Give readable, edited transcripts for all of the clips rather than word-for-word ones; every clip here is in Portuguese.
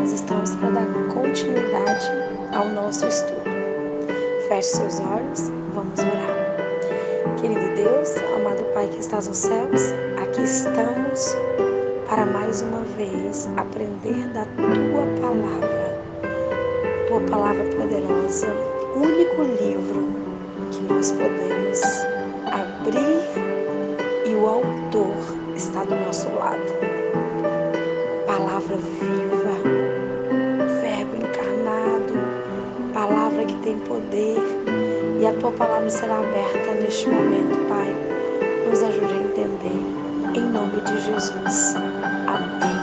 nós estamos para dar continuidade ao nosso estudo. Feche seus olhos, vamos orar. Querido Deus, amado Pai que estás nos céus, aqui estamos para mais uma vez aprender da Tua palavra poderosa, único livro que nós podemos abrir e o autor está do nosso lado. Palavra viva, verbo encarnado, palavra que tem poder, e a Tua palavra será aberta neste momento, Pai. Nos ajude a entender, em nome de Jesus. Amém.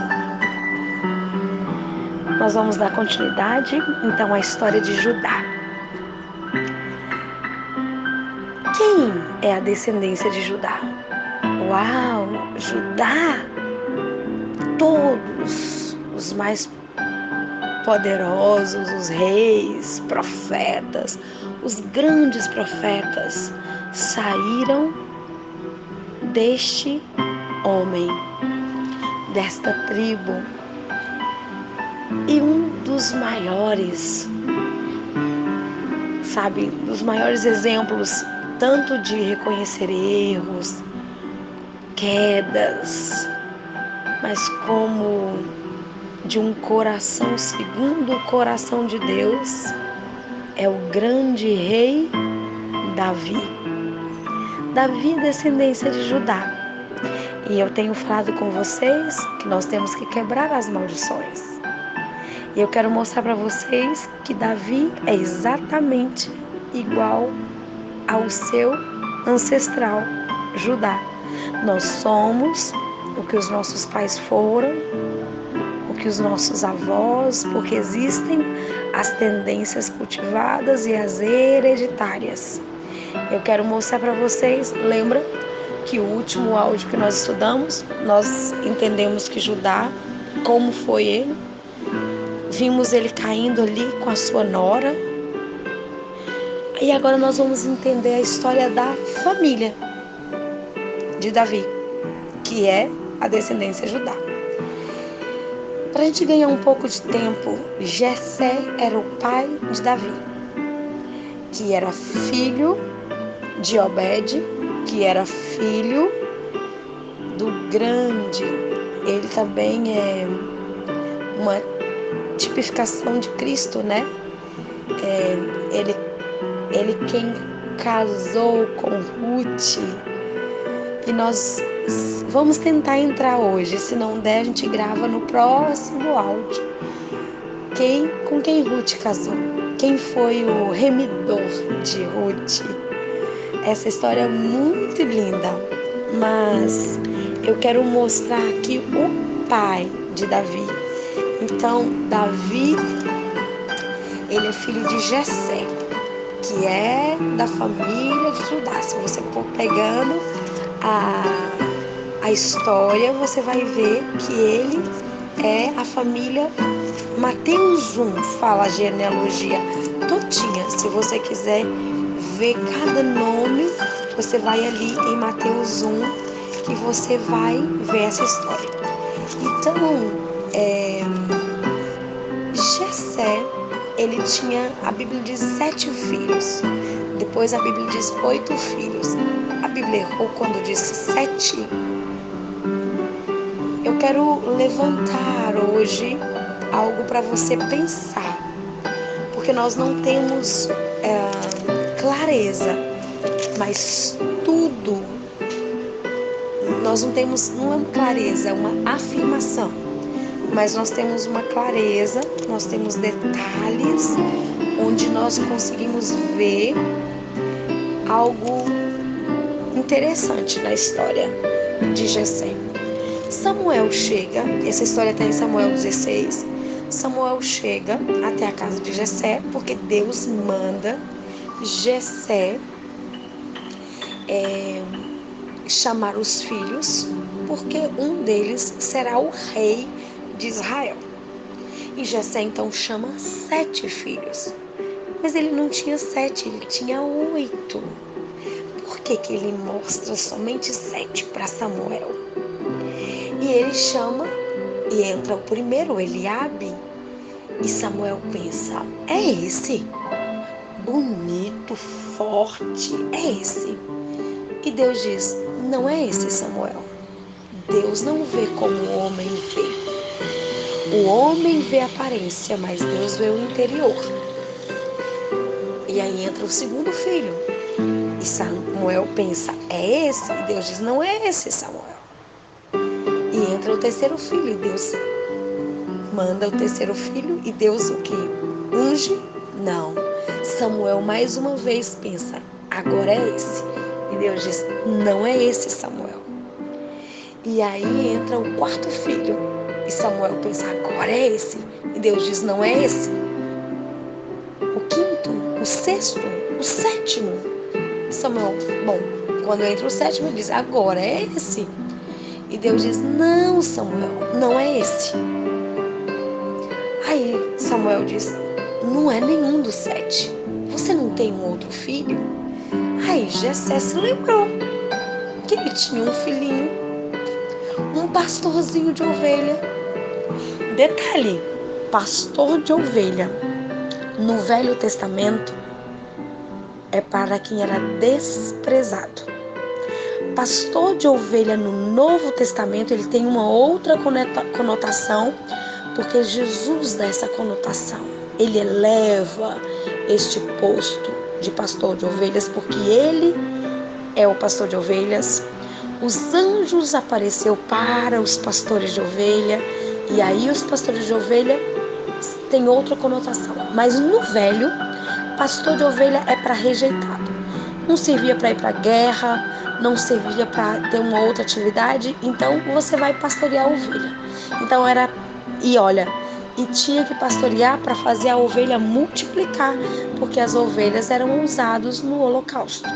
Nós vamos dar continuidade, então, à história de Judá. Quem é a descendência de Judá? Uau! Judá! Todos os mais poderosos, os reis, profetas, os grandes profetas saíram deste homem, desta tribo. E um dos maiores, dos maiores exemplos, tanto de reconhecer erros, quedas, mas como de um coração segundo o coração de Deus, é o grande rei Davi. Davi, descendência de Judá. E eu tenho falado com vocês que nós temos que quebrar as maldições. E eu quero mostrar para vocês que Davi é exatamente igual ao seu ancestral, Judá. Nós somos o que os nossos pais foram, o que os nossos avós, porque existem as tendências cultivadas e as hereditárias. Eu quero mostrar para vocês, lembra que o último áudio que nós estudamos, nós entendemos que Judá, como foi ele, vimos ele caindo ali com a sua nora. E agora nós vamos entender a história da família de Davi, que é a descendência de Judá. Para a gente ganhar um pouco de tempo, Jessé era o pai de Davi, que era filho de Obed, que era filho do grande. Ele também é uma tipificação de Cristo, né? Ele quem casou com Ruth. E nós vamos tentar entrar hoje. Se não der, a gente grava no próximo áudio. Com quem Ruth casou? Quem foi o remidor de Ruth? Essa história é muito linda. Mas eu quero mostrar aqui o pai de Davi. Então, Davi, ele é filho de Jessé, que é da família de Judá. Se você for pegando a história, você vai ver que ele é a família Mateus 1, fala a genealogia todinha. Se você quiser ver cada nome, você vai ali em Mateus 1, que você vai ver essa história. Então, Jessé, ele tinha, a Bíblia diz 7 filhos, depois a Bíblia diz 8 filhos. A Bíblia errou quando disse 7. Eu quero levantar hoje algo para você pensar, porque nós não temos clareza, mas tudo, nós não temos uma clareza, uma afirmação, mas nós temos uma clareza, nós temos detalhes onde nós conseguimos ver algo interessante na história de Jessé. Samuel chega, essa história está em Samuel 16. Samuel chega até a casa de Jessé, porque Deus manda Jessé chamar os filhos, porque um deles será o rei de Israel. E Jessé então chama 7 filhos, mas ele não tinha 7, ele tinha 8. Por que ele mostra somente 7 para Samuel? E ele chama, e entra o primeiro, Eliabe, E Samuel pensa: é esse? Bonito, forte, é esse. E Deus diz: não é esse, Samuel. Deus não vê como o homem vê. O homem vê a aparência, mas Deus vê o interior. E aí entra o segundo filho. E Samuel pensa: é esse? E Deus diz: não é esse, Samuel. E entra o terceiro filho. E Deus manda o terceiro filho. E Deus o que? Unge? Não. Samuel mais uma vez pensa: agora é esse. E Deus diz: não é esse, Samuel. E aí entra o quarto filho. E Samuel pensa: agora é esse. E Deus diz: não é esse. O quinto, o sexto, o sétimo. Samuel, bom, quando entra o sétimo, ele diz: agora é esse. E Deus diz: não, Samuel, não é esse. Aí Samuel diz: não é nenhum dos 7. Você não tem um outro filho? Aí Jessé se lembrou que ele tinha um filhinho, um pastorzinho de ovelha. Detalhe: pastor de ovelha no Velho Testamento é para quem era desprezado. Pastor de ovelha no Novo Testamento, ele tem uma outra conotação, porque Jesus dá essa conotação. Ele eleva este posto de pastor de ovelhas, porque ele é o pastor de ovelhas. Os anjos apareceu para os pastores de ovelha, e aí os pastores de ovelha têm outra conotação. Mas no Velho, pastor de ovelha é para rejeitado. Não servia para ir para a guerra, não servia para ter uma outra atividade, então você vai pastorear a ovelha. Então e tinha que pastorear para fazer a ovelha multiplicar, porque as ovelhas eram usadas no holocausto.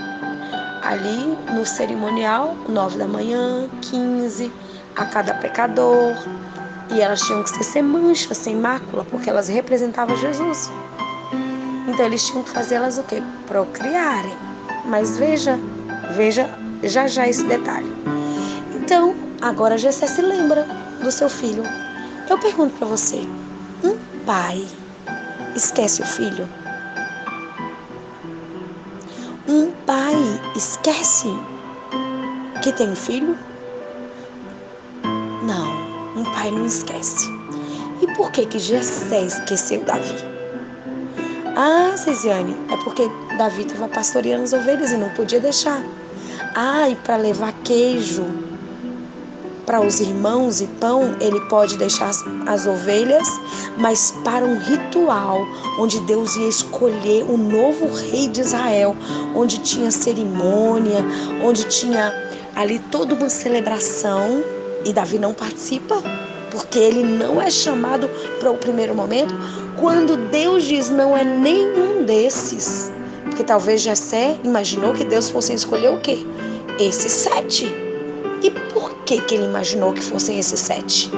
Ali no cerimonial, 9 da manhã, 15, a cada pecador, e elas tinham que ser sem mancha, sem mácula, porque elas representavam Jesus. Então eles tinham que fazê-las o quê? Procriarem. Mas veja já esse detalhe. Então, agora Jessé se lembra do seu filho. Eu pergunto para você: um pai esquece o filho? Um pai esquece que tem um filho? Não, um pai não esquece. E por que Jessé esqueceu Davi? Ah, Cesiane, é porque Davi estava pastoreando as ovelhas e não podia deixar. Ah, e para levar queijo para os irmãos e pão, ele pode deixar as ovelhas, mas para um ritual onde Deus ia escolher o novo rei de Israel, onde tinha cerimônia, onde tinha ali toda uma celebração, e Davi não participa, porque ele não é chamado para o primeiro momento. Quando Deus diz não é nenhum desses, porque talvez Jessé imaginou que Deus fosse escolher o quê? Esses 7. E por que ele imaginou que fossem esses 7?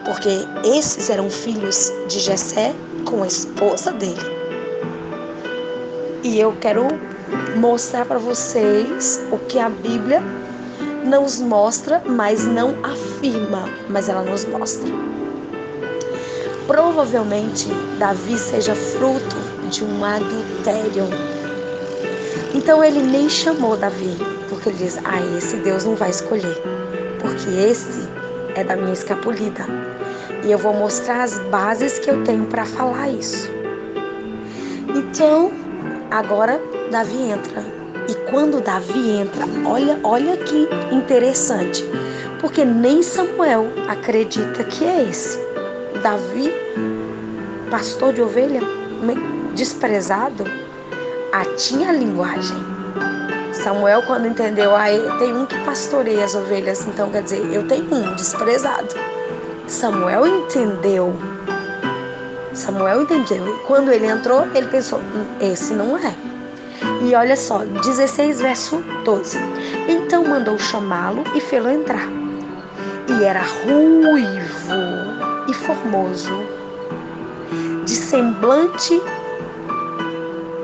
Porque esses eram filhos de Jessé com a esposa dele. E eu quero mostrar para vocês o que a Bíblia nos mostra, mas não afirma, mas ela nos mostra. Provavelmente Davi seja fruto de um adultério. Então ele nem chamou Davi, porque ele diz: esse Deus não vai escolher, porque esse é da minha escapulida. E eu vou mostrar as bases que eu tenho para falar isso. Então, agora Davi entra. E quando Davi entra, olha que interessante, porque nem Samuel acredita que é esse. Davi, pastor de ovelha, desprezado, tinha linguagem. Samuel, quando entendeu, tem um que pastoreia as ovelhas, então quer dizer, eu tenho um desprezado. Samuel entendeu. E quando ele entrou, ele pensou: esse não é. E olha só, 16, verso 12. Então mandou chamá-lo e fê-lo entrar. E era ruivo e formoso, de semblante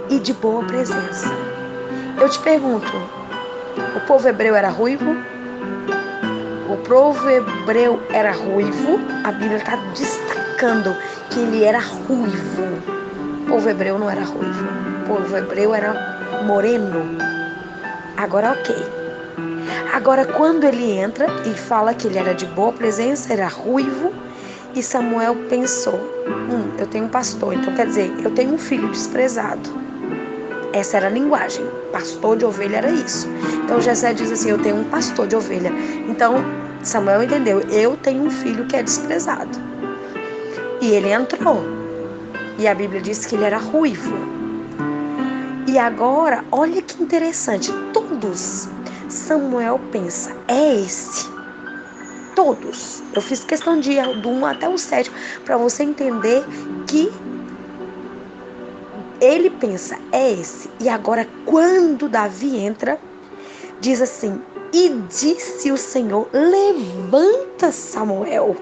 e de boa presença. Eu te pergunto: o povo hebreu era ruivo? O povo hebreu era ruivo? A Bíblia está destacando explicando que ele era ruivo. O povo hebreu não era ruivo. O povo hebreu era moreno. Agora, ok. Agora, quando ele entra e fala que ele era de boa presença, era ruivo, e Samuel pensou, eu tenho um pastor, então quer dizer, eu tenho um filho desprezado. Essa era a linguagem. Pastor de ovelha era isso. Então Jessé diz assim, eu tenho um pastor de ovelha. Então Samuel entendeu, eu tenho um filho que é desprezado. E ele entrou. E a Bíblia diz que ele era ruivo. E agora, olha que interessante, todos, Samuel pensa, é esse. Todos. Eu fiz questão de ir do 1 até o 7 para você entender que ele pensa, é esse. E agora, quando Davi entra, diz assim, e disse o Senhor, levanta Samuel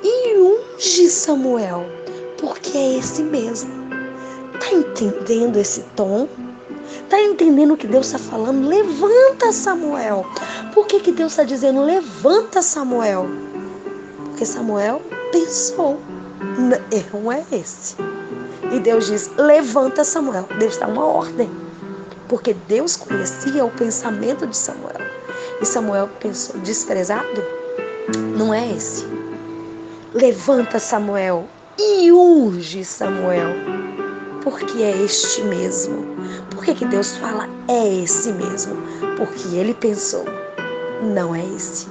e unge Samuel, porque é esse mesmo. Tá entendendo esse tom? Tá entendendo o que Deus está falando? Levanta Samuel. Por que Deus está dizendo levanta Samuel? Porque Samuel pensou, erro é esse. E Deus diz, levanta Samuel. Deus dá uma ordem. Porque Deus conhecia o pensamento de Samuel. E Samuel pensou, desprezado? Não é esse. Levanta Samuel e unge Samuel. Porque é este mesmo. Por que Deus fala é esse mesmo? Porque ele pensou, não é esse.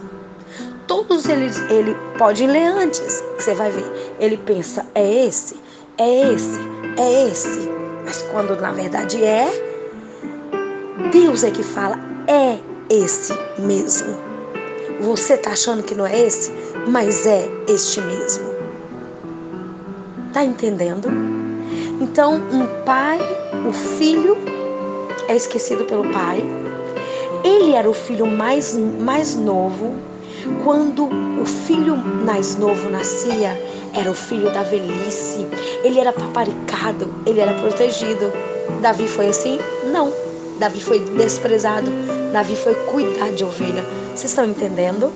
Todos eles, ele pode ler antes, que você vai ver. Ele pensa, é esse, é esse, é esse. Mas quando na verdade é, Deus é que fala, é esse mesmo. Você tá achando que não é esse, mas é este mesmo. Tá entendendo? Então, um pai, o filho é esquecido pelo pai. Ele era o filho mais novo. Quando o filho mais novo nascia, era o filho da velhice. Ele era paparicado, ele era protegido. Davi foi assim? Não. Davi foi desprezado. Davi foi cuidar de ovelha. Vocês estão entendendo?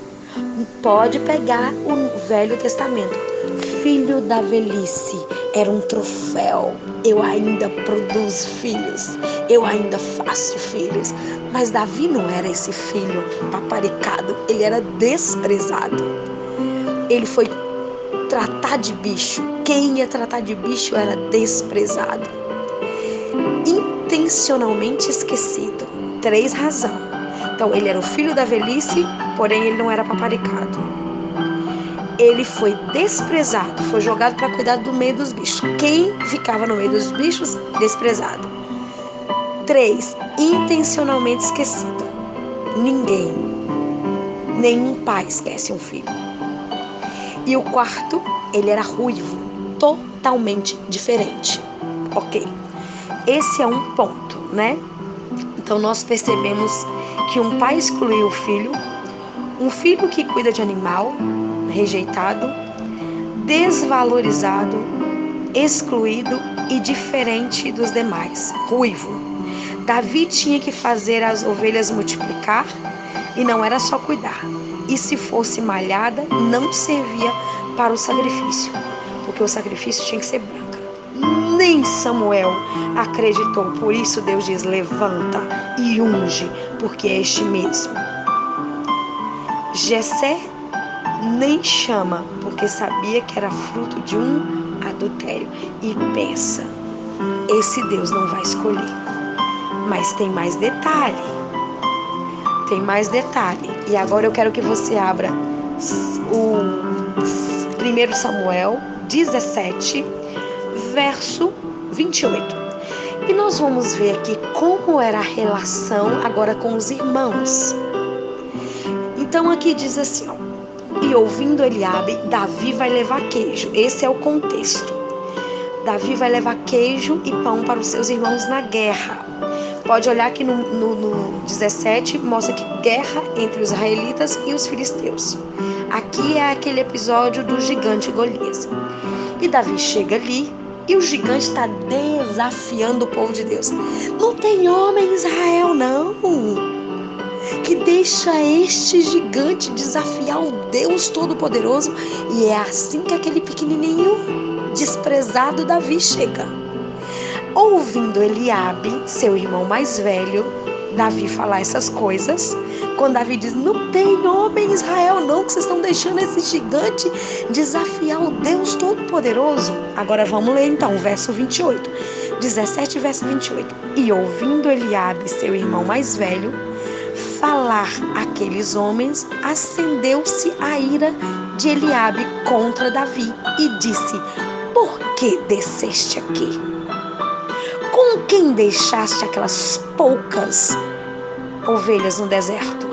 Pode pegar o Velho Testamento. Filho da velhice era um troféu. Eu ainda produzo filhos. Eu ainda faço filhos. Mas Davi não era esse filho paparicado. Ele era desprezado. Ele foi tratar de bicho. Quem ia tratar de bicho era desprezado. Intencionalmente esquecido. 3 razões. Então, ele era o filho da velhice, porém ele não era paparicado. Ele foi desprezado, foi jogado para cuidar do meio dos bichos. Quem ficava no meio dos bichos? Desprezado. 3, intencionalmente esquecido. Ninguém, nenhum pai esquece um filho. E o 4, ele era ruivo, totalmente diferente. Ok, esse é um ponto, né? Então nós percebemos que um pai excluiu o filho, um filho que cuida de animal, rejeitado, desvalorizado, excluído e diferente dos demais, ruivo. Davi tinha que fazer as ovelhas multiplicar e não era só cuidar. E se fosse malhada, não servia para o sacrifício, porque o sacrifício tinha que ser branca. Nem Samuel acreditou, por isso Deus diz, levanta e unge, porque é este mesmo. Jessé nem chama, porque sabia que era fruto de um adultério. E pensa, esse Deus não vai escolher. Mas tem mais detalhe. Tem mais detalhe. E agora eu quero que você abra o 1 Samuel 17, verso 28. E nós vamos ver aqui como era a relação agora com os irmãos. Então aqui diz assim, ó, e ouvindo Eliabe, Davi vai levar queijo. Esse é o contexto. Davi vai levar queijo e pão para os seus irmãos na guerra. Pode olhar que no 17 mostra que guerra entre os israelitas e os filisteus. Aqui é aquele episódio do gigante Golias. E Davi chega ali e o gigante está desafiando o povo de Deus. Não tem homem em Israel, não. que deixa este gigante desafiar o Deus Todo-Poderoso. E é assim que aquele pequenininho, desprezado Davi chega. Ouvindo Eliabe, seu irmão mais velho, Davi falar essas coisas, quando Davi diz: não tem homem em Israel não, que vocês estão deixando esse gigante desafiar o Deus Todo-Poderoso. Agora vamos ler então o verso 28, 17 verso 28. E ouvindo Eliabe, seu irmão mais velho, falar aqueles homens, acendeu-se a ira de Eliabe contra Davi e disse: por que desceste aqui? Com quem deixaste aquelas poucas ovelhas no deserto?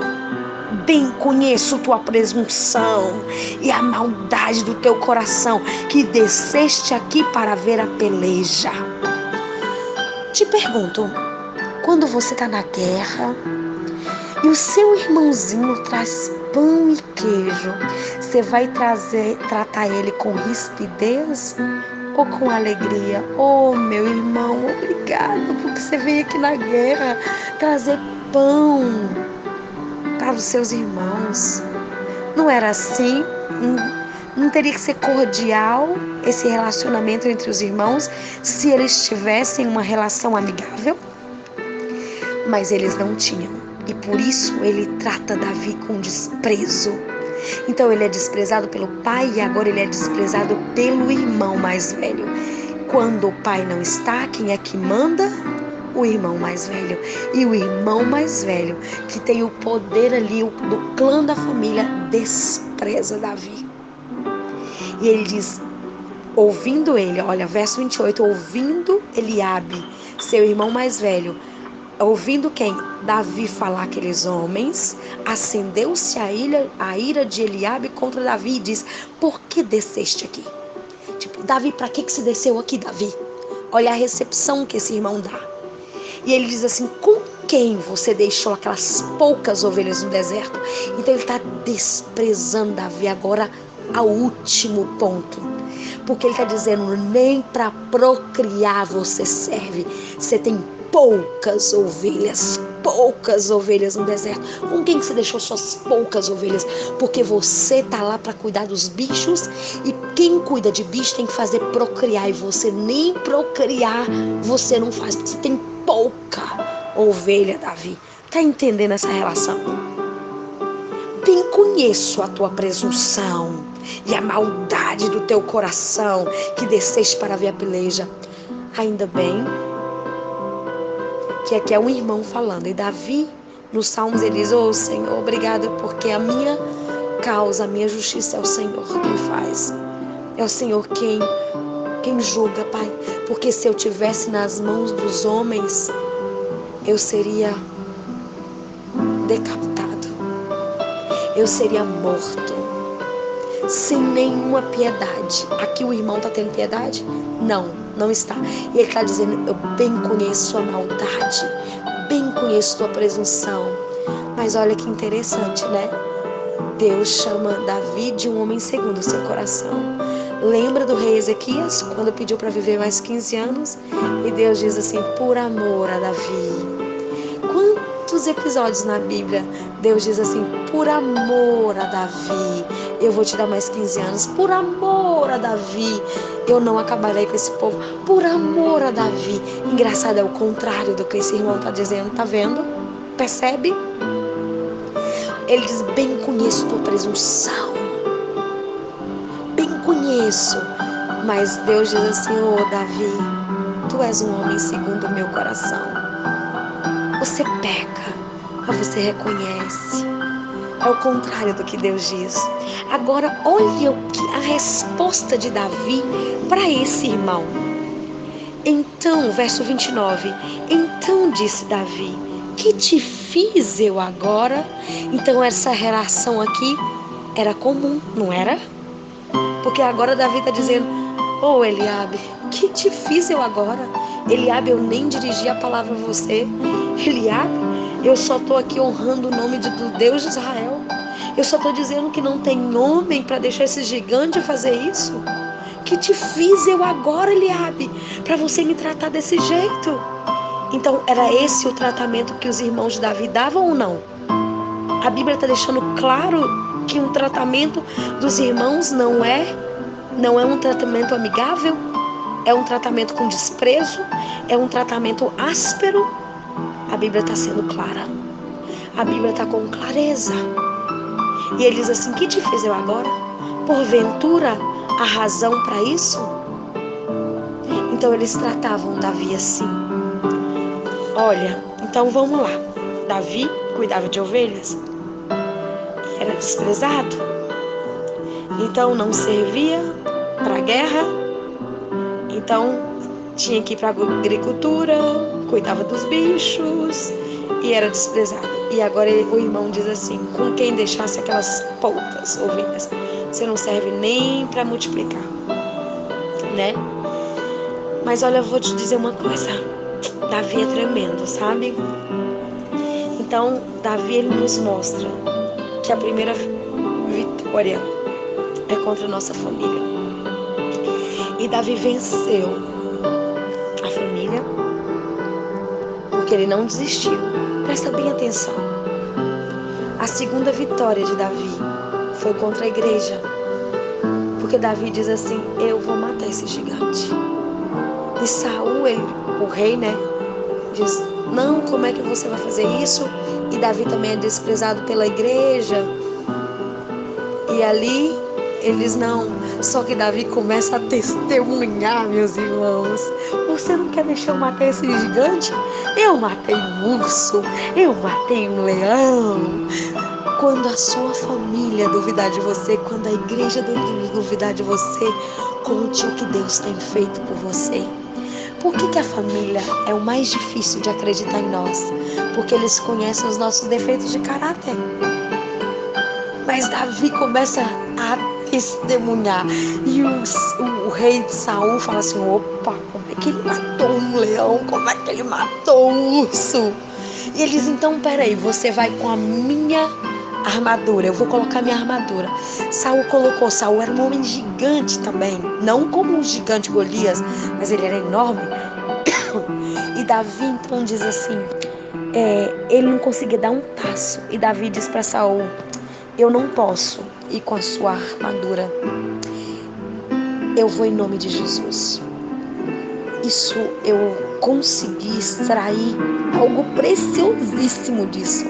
Bem conheço tua presunção e a maldade do teu coração, que desceste aqui para ver a peleja. Te pergunto, quando você está na guerra e o seu irmãozinho traz pão e queijo, você vai tratar ele com rispidez ou com alegria? Oh, meu irmão, obrigado porque você veio aqui na guerra trazer pão para os seus irmãos. Não era assim? Não teria que ser cordial esse relacionamento entre os irmãos se eles tivessem uma relação amigável? Mas eles não tinham, e por isso ele trata Davi com desprezo. Então ele é desprezado pelo pai e agora ele é desprezado pelo irmão mais velho. Quando o pai não está, quem é que manda? O irmão mais velho. E o irmão mais velho, que tem o poder ali do clã da família, despreza Davi. E ele diz, ouvindo ele, olha, verso 28, ouvindo Eliabe, seu irmão mais velho, ouvindo quem? Davi falar aqueles homens, acendeu-se a ira de Eliabe contra Davi e diz: por que desceste aqui? Tipo, Davi, para que você desceu aqui, Davi? Olha a recepção que esse irmão dá. E ele diz assim: com quem você deixou aquelas poucas ovelhas no deserto? Então ele está desprezando Davi agora ao último ponto. Porque ele está dizendo, nem para procriar você serve. Você tem poucas ovelhas no deserto. Com quem você deixou suas poucas ovelhas? Porque você está lá para cuidar dos bichos, e quem cuida de bicho tem que fazer procriar, e você nem procriar você não faz, porque você tem pouca ovelha, Davi. Está entendendo essa relação? Bem conheço a tua presunção e a maldade do teu coração, que desceste para ver a peleja. Ainda bem que aqui é um irmão falando, e Davi nos Salmos ele diz: ô Senhor, obrigado, porque a minha causa, a minha justiça é o Senhor quem faz, é o Senhor quem julga, Pai, porque se eu tivesse nas mãos dos homens, eu seria decapitado, eu seria morto, sem nenhuma piedade. Aqui o irmão está tendo piedade? Não está. E ele está dizendo: eu bem conheço a maldade, bem conheço tua presunção. Mas olha que interessante, né? Deus chama Davi de um homem segundo o seu coração. Lembra do rei Ezequias, quando pediu para viver mais 15 anos? E Deus diz assim: por amor a Davi. Quantos episódios na Bíblia Deus diz assim: por amor a Davi, eu vou te dar mais 15 anos. Por amor a Davi, eu não acabarei com esse povo. Por amor a Davi. Engraçado, é o contrário do que esse irmão está dizendo. Tá vendo? Percebe? Ele diz: bem conheço tua presunção, bem conheço. Mas Deus diz assim: ô Davi, tu és um homem segundo o meu coração. Você peca, mas você reconhece. É o contrário do que Deus diz. Agora, olha a resposta de Davi para esse irmão. Então, verso 29. Então disse Davi: que te fiz eu agora? Então, essa relação aqui era comum, não era? Porque agora Davi está dizendo: ô Eliabe, que te fiz eu agora? Eliabe, eu nem dirigi a palavra a você. Eliabe, eu só estou aqui honrando o nome do Deus de Israel. Eu só estou dizendo que não tem homem para deixar esse gigante fazer isso. Que te fiz eu agora, Eliabe, para você me tratar desse jeito? Então, era esse o tratamento que os irmãos de Davi davam ou não? A Bíblia está deixando claro que um tratamento dos irmãos não é um tratamento amigável, é um tratamento com desprezo, é um tratamento áspero. A Bíblia está sendo clara. A Bíblia está com clareza. E ele diz assim: que te fiz eu agora? Porventura a razão para isso? Então eles tratavam Davi assim. Olha, então vamos lá. Davi cuidava de ovelhas, era desprezado, então não servia para a guerra, então tinha que ir para a agricultura, cuidava dos bichos e era desprezado. E agora o irmão diz assim: com quem deixasse aquelas poucas ovelhas, você não serve nem para multiplicar, né? Mas olha, eu vou te dizer uma coisa, Davi é tremendo, sabe? Então Davi, ele nos mostra que a primeira vitória é contra a nossa família. E Davi venceu a família porque ele não desistiu. Presta bem atenção. A segunda vitória de Davi foi contra a igreja, porque Davi diz assim: eu vou matar esse gigante. E Saul, o rei, né, diz: não, como é que você vai fazer isso? E Davi também é desprezado pela igreja. E ali eles não. Só que Davi começa a testemunhar, meus irmãos. Você não quer deixar eu matar esse gigante? Eu matei um urso, eu matei um leão. Quando a sua família duvidar de você, quando a igreja duvidar de você, conte o que Deus tem feito por você. Por que a família é o mais difícil de acreditar em nós? Porque eles conhecem os nossos defeitos de caráter. Mas Davi começa a testemunhar. E o rei de Saul fala assim: opa, como é que ele matou um leão? Como é que ele matou um urso? E eles: então, peraí, você vai com a minha armadura, eu vou colocar minha armadura. Saul colocou. Saul era um homem gigante também, não como um gigante Golias, mas ele era enorme. E Davi então diz assim, ele não conseguia dar um passo. E Davi diz para Saul: eu não posso ir com a sua armadura, eu vou em nome de Jesus. Isso, eu consegui extrair algo preciosíssimo disso.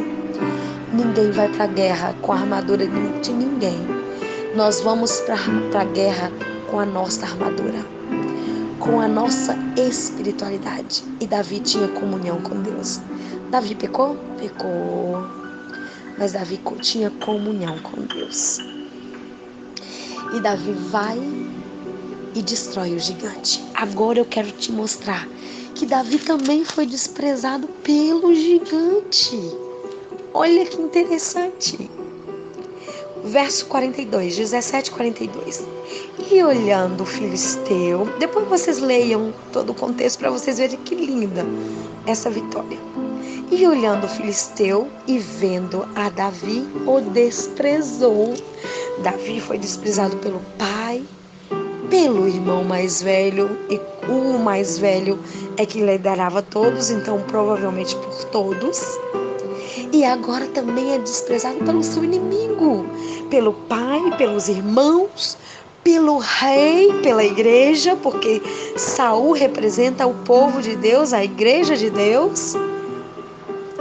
Ninguém vai para a guerra com a armadura de ninguém. Nós vamos para a guerra com a nossa armadura, com a nossa espiritualidade. E Davi tinha comunhão com Deus. Davi pecou? Pecou. Mas Davi tinha comunhão com Deus. E Davi vai e destrói o gigante. Agora eu quero te mostrar que Davi também foi desprezado pelo gigante. Olha que interessante. Verso 42, 17:42. E olhando o filisteu, depois vocês leiam todo o contexto para vocês verem que linda essa vitória. E olhando o filisteu e vendo a Davi, o desprezou. Davi foi desprezado pelo pai, pelo irmão mais velho, e o mais velho é que liderava todos, então provavelmente por todos. E agora também é desprezado pelo seu inimigo, pelo pai, pelos irmãos, pelo rei, pela igreja, porque Saul representa o povo de Deus, a igreja de Deus.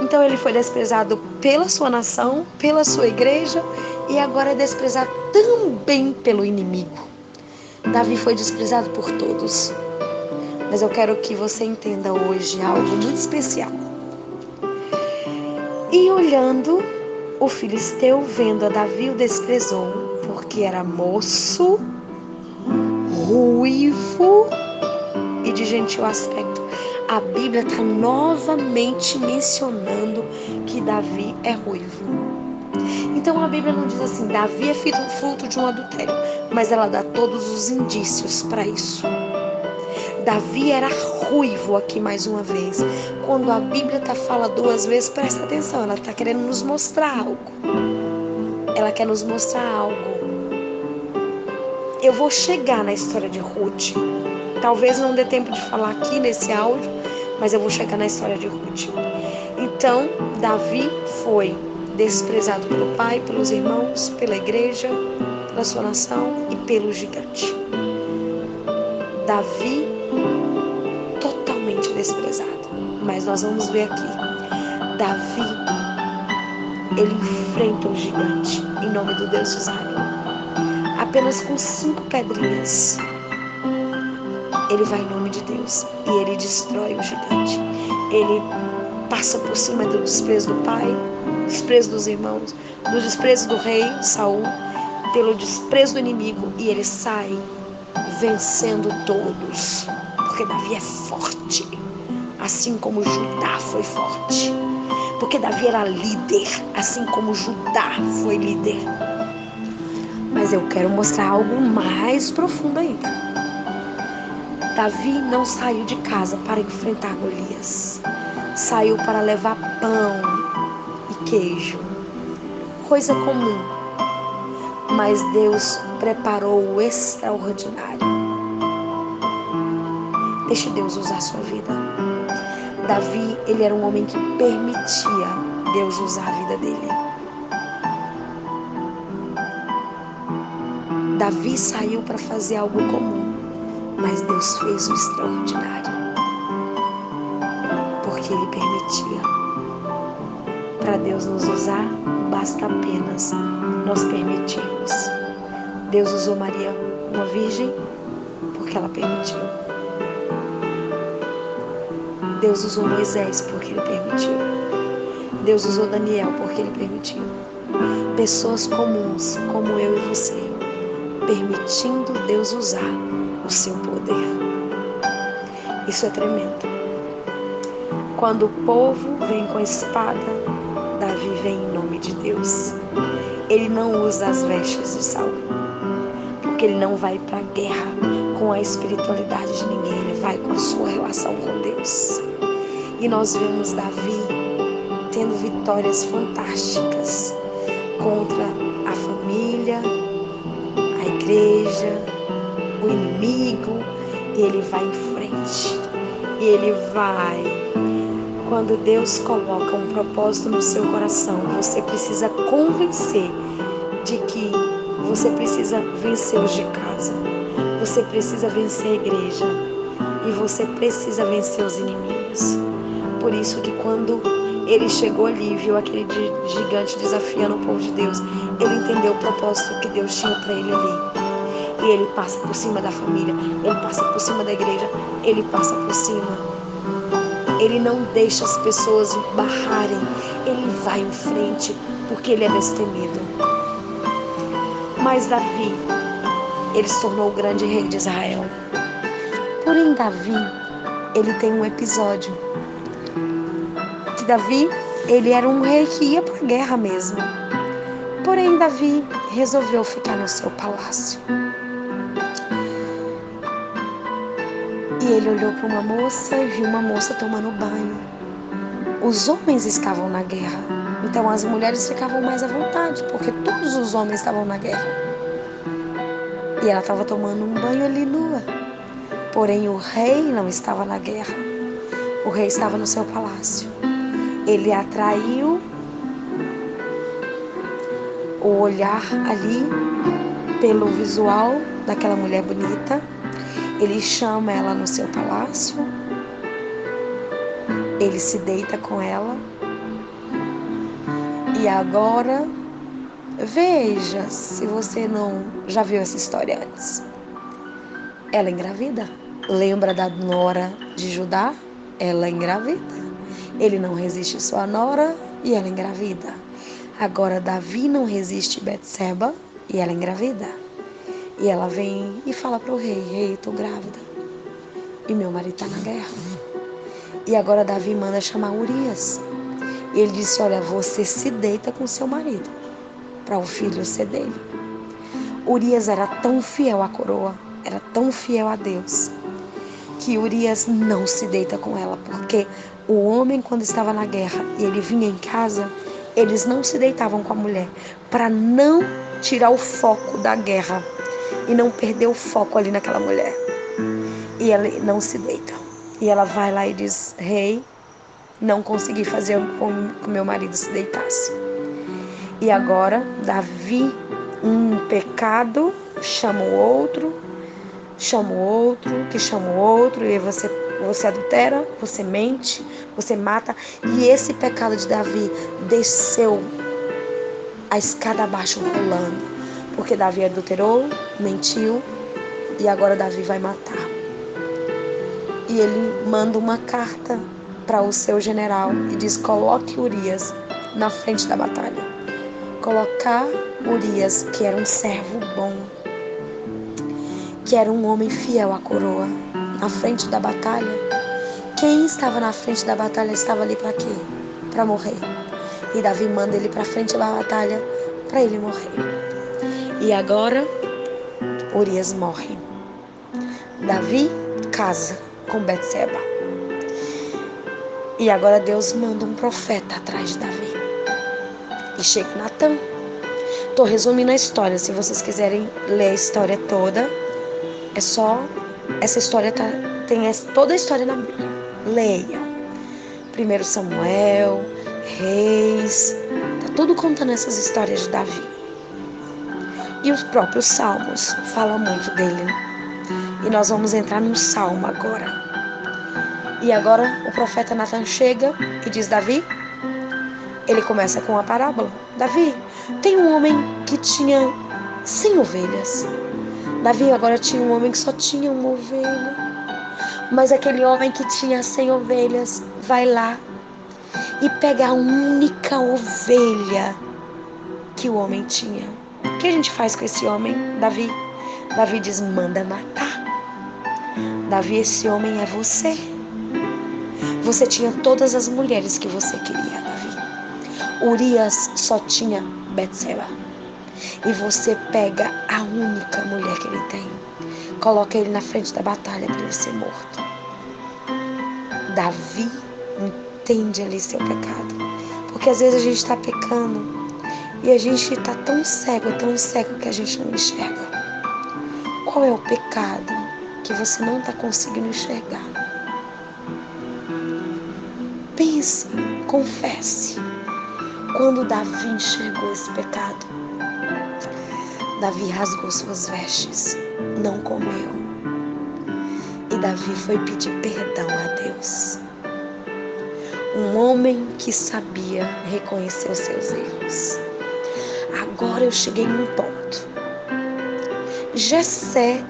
Então ele foi desprezado pela sua nação, pela sua igreja, e agora é desprezado também pelo inimigo. Davi foi desprezado por todos. Mas eu quero que você entenda hoje algo muito especial. E olhando, o filisteu, vendo a Davi, o desprezou, porque era moço, ruivo e de gentil aspecto. A Bíblia está novamente mencionando que Davi é ruivo. Então a Bíblia não diz assim: Davi é fruto de um adultério, mas ela dá todos os indícios para isso. Davi era ruivo aqui mais uma vez. Quando a Bíblia fala duas vezes, presta atenção, ela está querendo nos mostrar algo. Ela quer nos mostrar algo. Eu vou chegar na história de Ruth. Talvez não dê tempo de falar aqui nesse áudio, mas eu vou chegar na história de Ruth. Então, Davi foi desprezado pelo pai, pelos irmãos, pela igreja, pela sua nação e pelo gigante. Davi, totalmente desprezado. Mas nós vamos ver aqui, Davi, ele enfrenta o gigante em nome do Deus de Israel. Apenas com 5 pedrinhas, ele vai em nome de Deus e ele destrói o gigante. Ele passa por cima do desprezo do pai, do desprezo dos irmãos, do desprezo do rei Saul, pelo desprezo do inimigo, e ele sai vencendo todos, porque Davi é forte, assim como Judá foi forte, porque Davi era líder, assim como Judá foi líder. Mas eu quero mostrar algo mais profundo ainda. Davi não saiu de casa para enfrentar Golias, saiu para levar pão e queijo, coisa comum, mas Deus preparou o extraordinário. Deixe Deus usar a sua vida. Davi, ele era um homem que permitia Deus usar a vida dele. Davi saiu para fazer algo comum, mas Deus fez o extraordinário, porque ele permitia. Para Deus nos usar, basta apenas nós permitirmos. Deus usou Maria, uma virgem, porque ela permitiu. Deus usou Moisés porque ele permitiu. Deus usou Daniel porque ele permitiu. Pessoas comuns, como eu e você, permitindo Deus usar o seu poder. Isso é tremendo. Quando o povo vem com a espada, Davi vem em nome de Deus. Ele não usa as vestes de Saul, porque ele não vai para a guerra com a espiritualidade de ninguém, ele vai com a sua relação com Deus. E nós vemos Davi tendo vitórias fantásticas contra a família, a igreja, o inimigo, e ele vai em frente. E ele vai. Quando Deus coloca um propósito no seu coração, você precisa convencer de que você precisa vencer os de casa, você precisa vencer a igreja e você precisa vencer os inimigos. Por isso que quando ele chegou ali e viu aquele gigante desafiando o povo de Deus, ele entendeu o propósito que Deus tinha para ele ali. E ele passa por cima da família, ele passa por cima da igreja, ele passa por cima. Ele não deixa as pessoas barrarem, ele vai em frente, porque ele é destemido. Mas Davi, ele se tornou o grande rei de Israel. Porém, Davi, ele tem um episódio. Que Davi, ele era um rei que ia para a guerra mesmo. Porém, Davi resolveu ficar no seu palácio. E ele olhou para uma moça e viu uma moça tomando banho. Os homens estavam na guerra, então as mulheres ficavam mais à vontade, porque todos os homens estavam na guerra. E ela estava tomando um banho ali nua. Porém, o rei não estava na guerra. O rei estava no seu palácio. Ele atraiu o olhar ali pelo visual daquela mulher bonita. Ele chama ela no seu palácio, ele se deita com ela, e agora, veja se você não já viu essa história antes. Ela engravida, lembra da nora de Judá? Ela engravida. Ele não resiste sua nora e ela engravida. Agora Davi não resiste Betseba e ela engravida. E ela vem e fala para o rei: rei, estou grávida. E meu marido está na guerra. E agora Davi manda chamar Urias. E ele disse: olha, você se deita com seu marido, para o filho ser dele. Urias era tão fiel à coroa, era tão fiel a Deus, que Urias não se deita com ela, porque o homem, quando estava na guerra e ele vinha em casa, eles não se deitavam com a mulher, para não tirar o foco da guerra e não perder o foco ali naquela mulher. E ela não se deita. E ela vai lá e diz: rei, não consegui fazer com que meu marido se deitasse. E agora, Davi, um pecado, chama o outro, que chama o outro, e aí você adultera, você mente, você mata. E esse pecado de Davi desceu a escada abaixo rolando, porque Davi adulterou, mentiu, e agora Davi vai matar. E ele manda uma carta para o seu general e diz: coloque Urias na frente da batalha. Colocar Urias, que era um servo bom, que era um homem fiel à coroa, na frente da batalha. Quem estava na frente da batalha estava ali para quê? Para morrer. E Davi manda ele para frente da batalha para ele morrer. E agora Urias morre. Davi casa com Betseba. E agora Deus manda um profeta atrás de Davi. E chega Natan. Estou resumindo a história. Se vocês quiserem ler a história toda, é só... Essa história tem toda a história na Bíblia. Leiam. 1 Samuel, Reis. Está tudo contando essas histórias de Davi. E os próprios Salmos falam muito dele. E nós vamos entrar num Salmo agora. E agora o profeta Natan chega e diz: Davi, ele começa com uma parábola. Davi, tem um homem que tinha 100 ovelhas. Davi agora tinha um homem que só tinha uma ovelha. Mas aquele homem que tinha 100 ovelhas vai lá e pega a única ovelha que o homem tinha. O que a gente faz com esse homem, Davi? Davi diz: manda matar. Davi, esse homem é você. Você tinha todas as mulheres que você queria, Davi. Urias só tinha Betseba. E você pega a única mulher que ele tem. Coloca ele na frente da batalha para ele ser morto. Davi entende ali seu pecado. Porque às vezes a gente está pecando e a gente está tão cego que a gente não enxerga. Qual é o pecado que você não está conseguindo enxergar? Pense, confesse. Quando Davi enxergou esse pecado, Davi rasgou suas vestes, não comeu. E Davi foi pedir perdão a Deus. Um homem que sabia reconhecer os seus erros. Agora eu cheguei num ponto. Jessé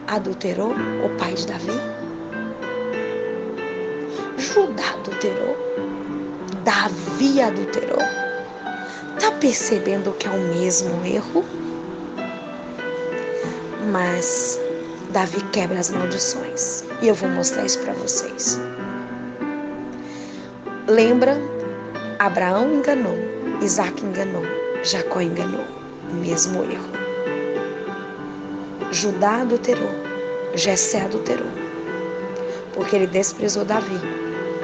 adulterou, o pai de Davi? Judá adulterou? Davi adulterou? Tá percebendo que é o mesmo erro? Mas Davi quebra as maldições. E eu vou mostrar isso para vocês. Lembra? Abraão enganou, Isaac enganou, Jacó enganou. O mesmo erro. Judá adulterou, Jessé adulterou. Porque ele desprezou Davi.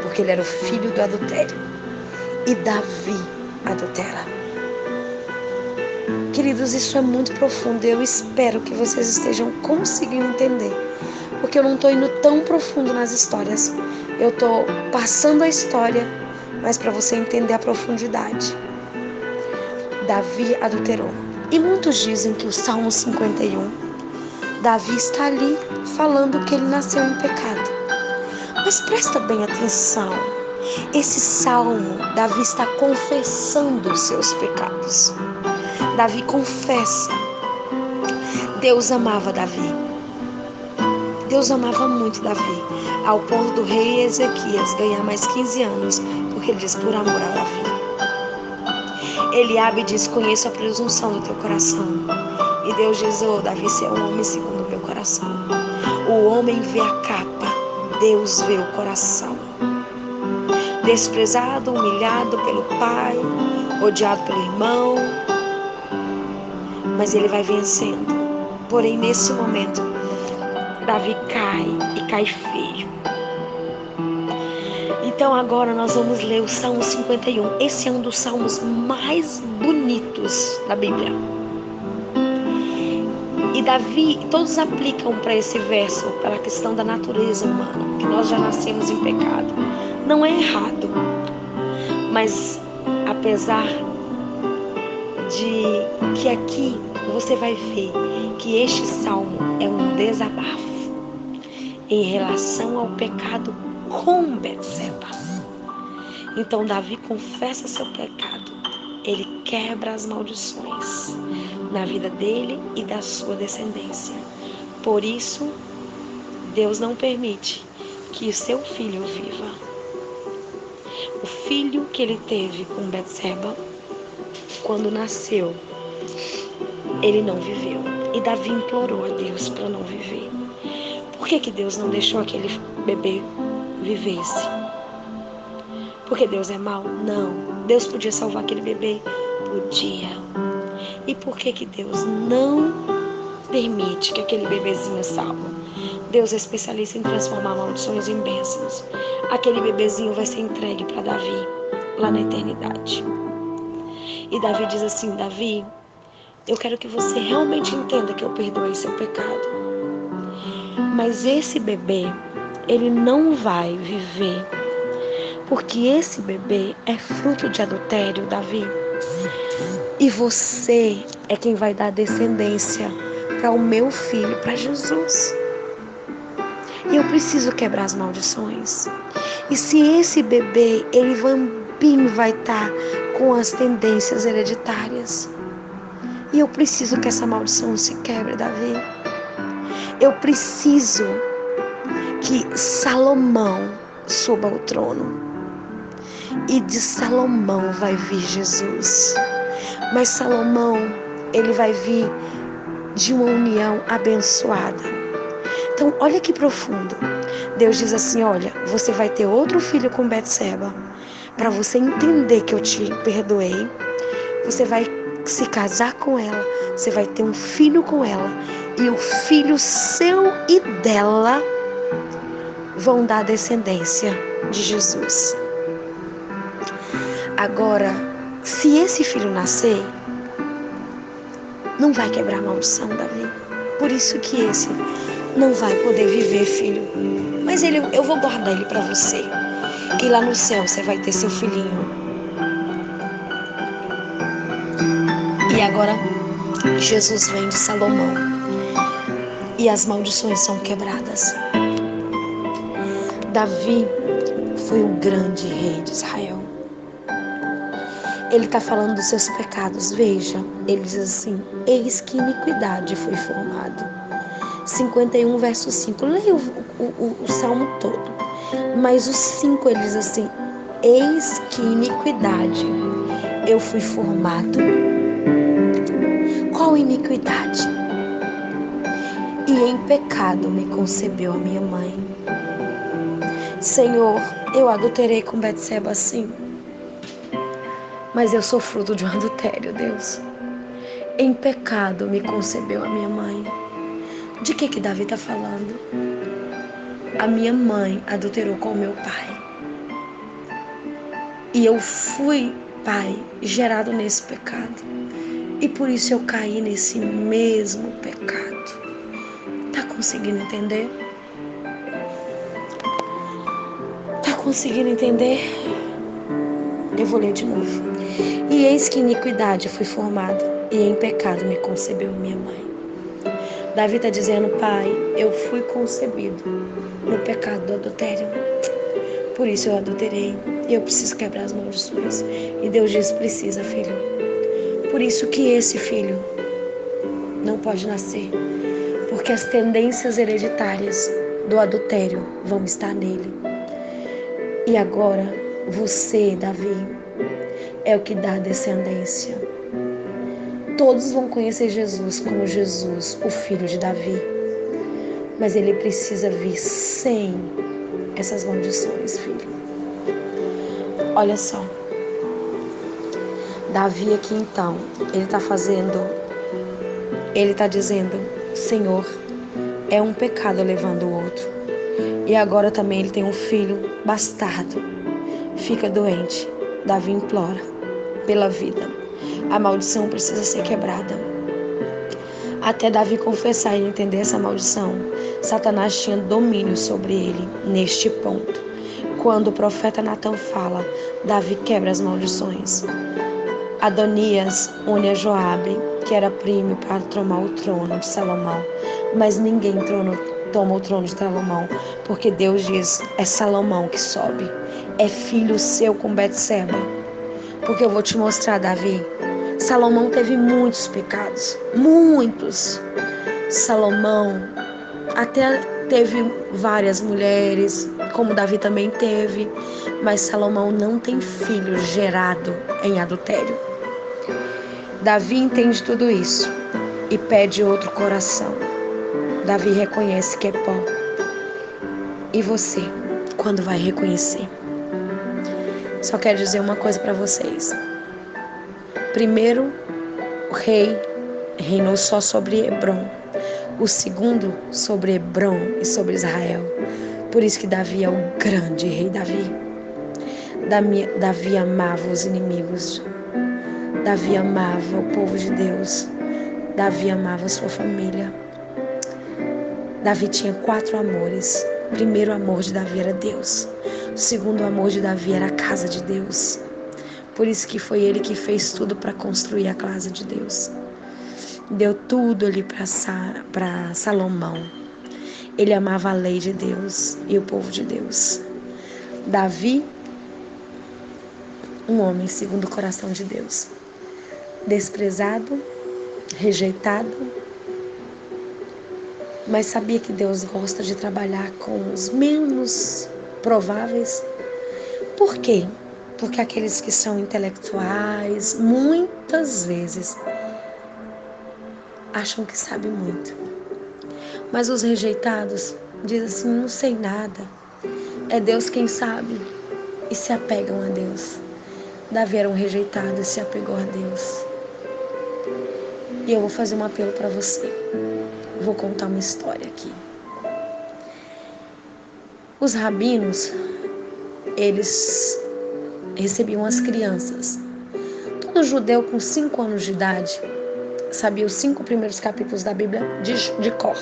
Porque ele era o filho do adultério. E Davi adultera. Queridos, isso é muito profundo. Eu espero que vocês estejam conseguindo entender. Porque eu não estou indo tão profundo nas histórias. Eu estou passando a história, mas para você entender a profundidade. Davi adulterou. E muitos dizem que o Salmo 51, Davi está ali falando que ele nasceu em pecado. Mas presta bem atenção. Esse salmo, Davi está confessando os seus pecados. Davi confessa. Deus amava Davi. Deus amava muito Davi, ao ponto do rei Ezequias ganhar mais 15 anos, porque ele diz: por amor a Davi. Eliabe diz: conheço a presunção do teu coração. E Deus diz: oh, Davi, você é um homem segundo o meu coração. O homem vê a capa, Deus vê o coração. Desprezado, humilhado pelo pai, odiado pelo irmão, mas ele vai vencendo. Porém, nesse momento, Davi cai e cai feio. Então agora nós vamos ler o Salmo 51. Esse é um dos salmos mais bonitos da Bíblia. E Davi, todos aplicam para esse verso, para a questão da natureza humana, que nós já nascemos em pecado. Não é errado, mas apesar de que aqui você vai ver que este salmo é um desabafo em relação ao pecado com Betseba. Então Davi confessa seu pecado, ele quebra as maldições na vida dele e da sua descendência. Por isso, Deus não permite que o seu filho viva. O filho que ele teve com Betseba, quando nasceu, ele não viveu. E Davi implorou a Deus para não viver. Por que Deus não deixou aquele bebê vivesse? Porque Deus é mau? Não. Deus podia salvar aquele bebê? Podia. E por que Deus não permite que aquele bebezinho salve? Deus é especialista em transformar maldições em bênçãos. Aquele bebezinho vai ser entregue para Davi lá na eternidade. E Davi diz assim: Davi, eu quero que você realmente entenda que eu perdoei seu pecado. Mas esse bebê, ele não vai viver, porque esse bebê é fruto de adultério, Davi. E você é quem vai dar descendência para o meu filho, para Jesus. E eu preciso quebrar as maldições. E se esse bebê, ele também vai estar com as tendências hereditárias. E eu preciso que essa maldição se quebre, Davi. Eu preciso que Salomão suba ao trono. E de Salomão vai vir Jesus. Mas Salomão, ele vai vir de uma união abençoada. Então, olha que profundo. Deus diz assim: olha, você vai ter outro filho com Betseba. Para você entender que eu te perdoei. Você vai se casar com ela. Você vai ter um filho com ela. E o filho seu e dela vão dar descendência de Jesus. Agora, se esse filho nascer, não vai quebrar a maldição, Davi. Por isso que esse não vai poder viver, filho. Mas eu vou guardar ele para você. E lá no céu você vai ter seu filhinho. E agora, Jesus vem de Salomão. E as maldições são quebradas. Davi foi o grande rei de Israel. Ele está falando dos seus pecados. Veja, ele diz assim: eis que iniquidade foi formado. 51, verso 5. Leia o salmo todo. Mas o 5 ele diz assim: eis que iniquidade eu fui formado. Qual iniquidade? E em pecado me concebeu a minha mãe. Senhor, eu adulterei com Betseba, sim. Mas eu sou fruto de um adultério, Deus. Em pecado me concebeu a minha mãe. De que Davi está falando? A minha mãe adulterou com o meu pai. E eu fui, pai, gerado nesse pecado. E por isso eu caí nesse mesmo pecado. Tá conseguindo entender? Tá conseguindo entender? Eu vou ler de novo. E eis que iniquidade fui formado, e em pecado me concebeu minha mãe. Davi está dizendo: pai, eu fui concebido no pecado do adultério. Por isso eu adulterei, e eu preciso quebrar as maldições. E Deus diz: precisa, filho. Por isso que esse filho não pode nascer, porque as tendências hereditárias do adultério vão estar nele. E agora, você, Davi, é o que dá descendência. Todos vão conhecer Jesus como Jesus, o filho de Davi. Mas ele precisa vir sem essas maldições, filho. Olha só. Davi aqui então, ele está dizendo: Senhor, é um pecado levando o outro. E agora também ele tem um filho bastardo. Fica doente. Davi implora pela vida. A maldição precisa ser quebrada. Até Davi confessar e entender essa maldição, Satanás tinha domínio sobre ele neste ponto. Quando o profeta Natan fala: Davi quebra as maldições. Adonias une a Joabe, que era primo, para tomar o trono de Salomão. Mas ninguém toma o trono de Salomão, porque Deus diz, é Salomão que sobe. É filho seu com Betseba. Porque eu vou te mostrar, Davi. Salomão teve muitos pecados. Muitos. Salomão até teve várias mulheres, como Davi também teve. Mas Salomão não tem filho gerado em adultério. Davi entende tudo isso e pede outro coração. Davi reconhece que é pó. E você, quando vai reconhecer? Só quero dizer uma coisa para vocês. Primeiro, o rei reinou só sobre Hebrom. O segundo, sobre Hebrom e sobre Israel. Por isso que Davi é o grande rei Davi. Davi amava os inimigos. Davi amava o povo de Deus. Davi amava a sua família. Davi tinha 4 amores. O primeiro amor de Davi era Deus. O segundo amor de Davi era a casa de Deus. Por isso que foi ele que fez tudo para construir a casa de Deus. Deu tudo ali para Salomão. Ele amava a lei de Deus e o povo de Deus. Davi, um homem segundo o coração de Deus. Desprezado, rejeitado, mas sabia que Deus gosta de trabalhar com os menos prováveis. Por quê? Porque aqueles que são intelectuais, muitas vezes, acham que sabem muito. Mas os rejeitados dizem assim, não sei nada. É Deus quem sabe. E se apegam a Deus. Davi era um rejeitado e se apegou a Deus. E eu vou fazer um apelo para você. Vou contar uma história aqui. Os rabinos, eles recebiam as crianças. Todo judeu com 5 anos de idade sabia os 5 primeiros capítulos da Bíblia de cor.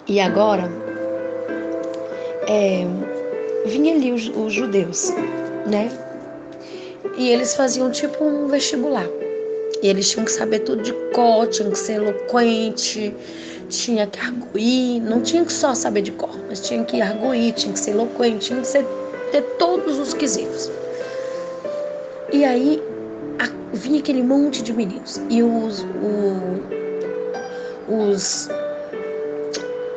E agora, vinha ali os judeus, né? E eles faziam tipo um vestibular. E eles tinham que saber tudo de cor, tinham que ser eloquente, tinha que arguir, não tinha que só saber de cor, mas tinha que arguir, tinha que ser eloquente, tinha que ter todos os quesitos. E aí vinha aquele monte de meninos. E o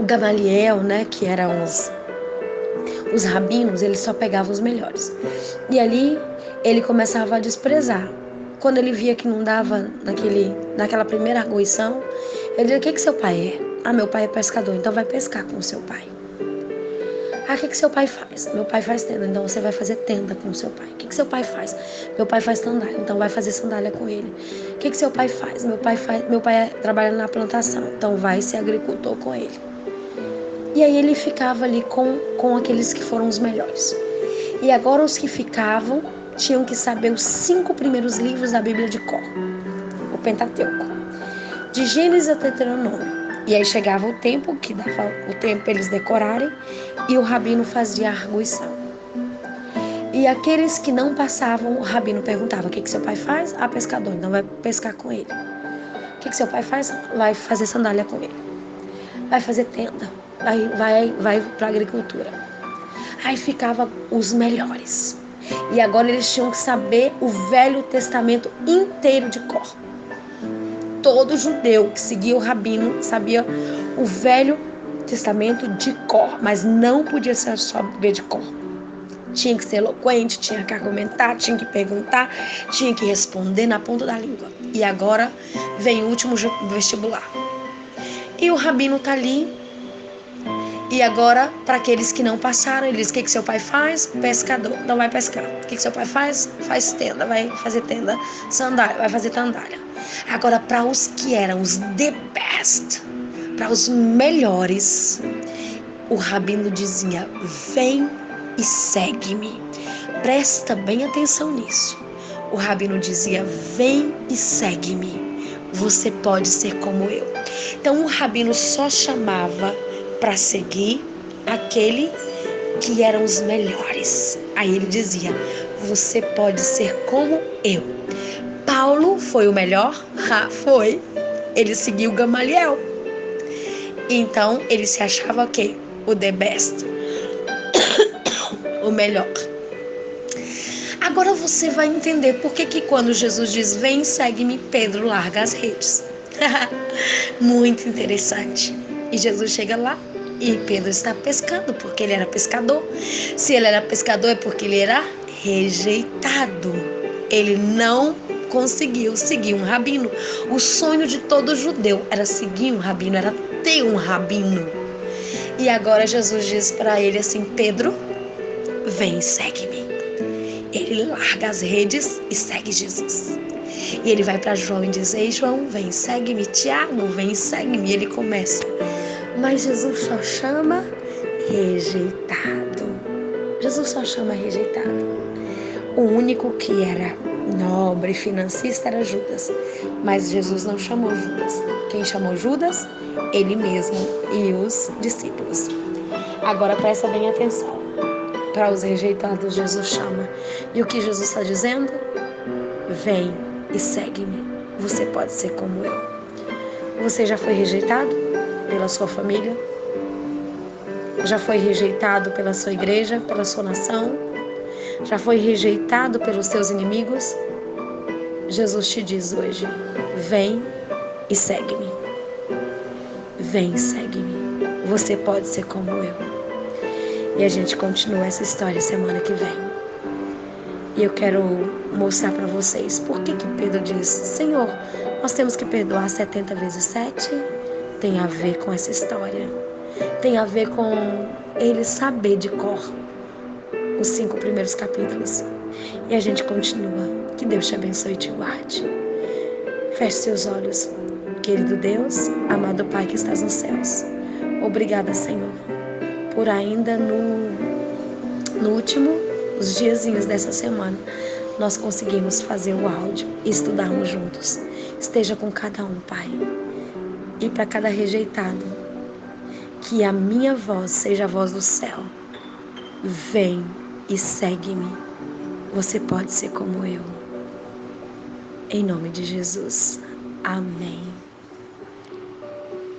Gamaliel, né, que eram os rabinos, eles só pegavam os melhores. E ali ele começava a desprezar. Quando ele via que não dava naquela primeira arguição, ele dizia, o que seu pai é? Ah, meu pai é pescador, então vai pescar com o seu pai. Ah, o que seu pai faz? Meu pai faz tenda, então você vai fazer tenda com o seu pai. O que seu pai faz? Meu pai faz sandália, então vai fazer sandália com ele. O que seu pai faz? Meu pai trabalha na plantação, então vai ser agricultor com ele. E aí ele ficava ali com aqueles que foram os melhores. E agora os que ficavam tinham que saber os 5 primeiros livros da Bíblia de cor. O Pentateuco. De Gênesis até Deuteronômio. E aí chegava o tempo, que dava o tempo para eles decorarem, e o rabino fazia a arguição. E aqueles que não passavam, o rabino perguntava, o que seu pai faz? Ah, pescador, então vai pescar com ele. O que seu pai faz? Vai fazer sandália com ele. Vai fazer tenda. Vai para a agricultura. Aí ficavam os melhores. E agora eles tinham que saber o Velho Testamento inteiro de cor. Todo judeu que seguia o rabino sabia o Velho Testamento de cor, mas não podia ser só saber de cor. Tinha que ser eloquente, tinha que argumentar, tinha que perguntar, tinha que responder na ponta da língua. E agora vem o último vestibular. E o rabino está ali. E agora, para aqueles que não passaram, ele diz, o que seu pai faz? Pescador, então vai pescar. O que seu pai faz? Faz tenda, vai fazer tenda. Sandália, vai fazer sandália. Agora, para os que eram os the best, para os melhores, o rabino dizia, vem e segue-me. Presta bem atenção nisso. O rabino dizia, vem e segue-me. Você pode ser como eu. Então, o rabino só chamava para seguir aquele que eram os melhores. Aí ele dizia, Você pode ser como eu. Paulo foi o melhor? Foi. Ele seguiu Gamaliel. Então, ele se achava o quê? O the best. O melhor. Agora você vai entender por que quando Jesus diz, vem, segue-me, Pedro larga as redes. Muito interessante. E Jesus chega lá e Pedro está pescando, porque ele era pescador. Se ele era pescador é porque ele era rejeitado. Ele não conseguiu seguir um rabino. O sonho de todo judeu era seguir um rabino, era ter um rabino. E agora Jesus diz para ele assim, Pedro, vem, segue-me. Ele larga as redes e segue Jesus. E ele vai para João e diz, ei João, vem, segue-me. Tiago, vem, segue-me. E ele começa. Mas Jesus só chama rejeitado. Jesus só chama rejeitado. O único que era nobre e financista era Judas. Mas Jesus não chamou Judas. Quem chamou Judas? Ele mesmo e os discípulos. Agora presta bem atenção. Para os rejeitados, Jesus chama. E o que Jesus está dizendo? Vem e segue-me. Você pode ser como eu. Você já foi rejeitado pela sua família? Já foi rejeitado pela sua igreja, pela sua nação? Já foi rejeitado pelos seus inimigos? Jesus te diz hoje, vem e segue-me. Vem e segue-me. Você pode ser como eu. E a gente continua essa história semana que vem. E eu quero mostrar para vocês por que Pedro diz, Senhor, nós temos que perdoar 70 vezes 7. Tem a ver com essa história. Tem a ver com ele saber de cor os 5 primeiros capítulos. E a gente continua. Que Deus te abençoe e te guarde. Feche seus olhos. Querido Deus, amado Pai que estás nos céus. Obrigada, Senhor, por ainda no último, os diazinhos dessa semana, nós conseguimos fazer o áudio e estudarmos juntos. Esteja com cada um, Pai. E para cada rejeitado, que a minha voz seja a voz do céu. Vem e segue-me. Você pode ser como eu. Em nome de Jesus. Amém.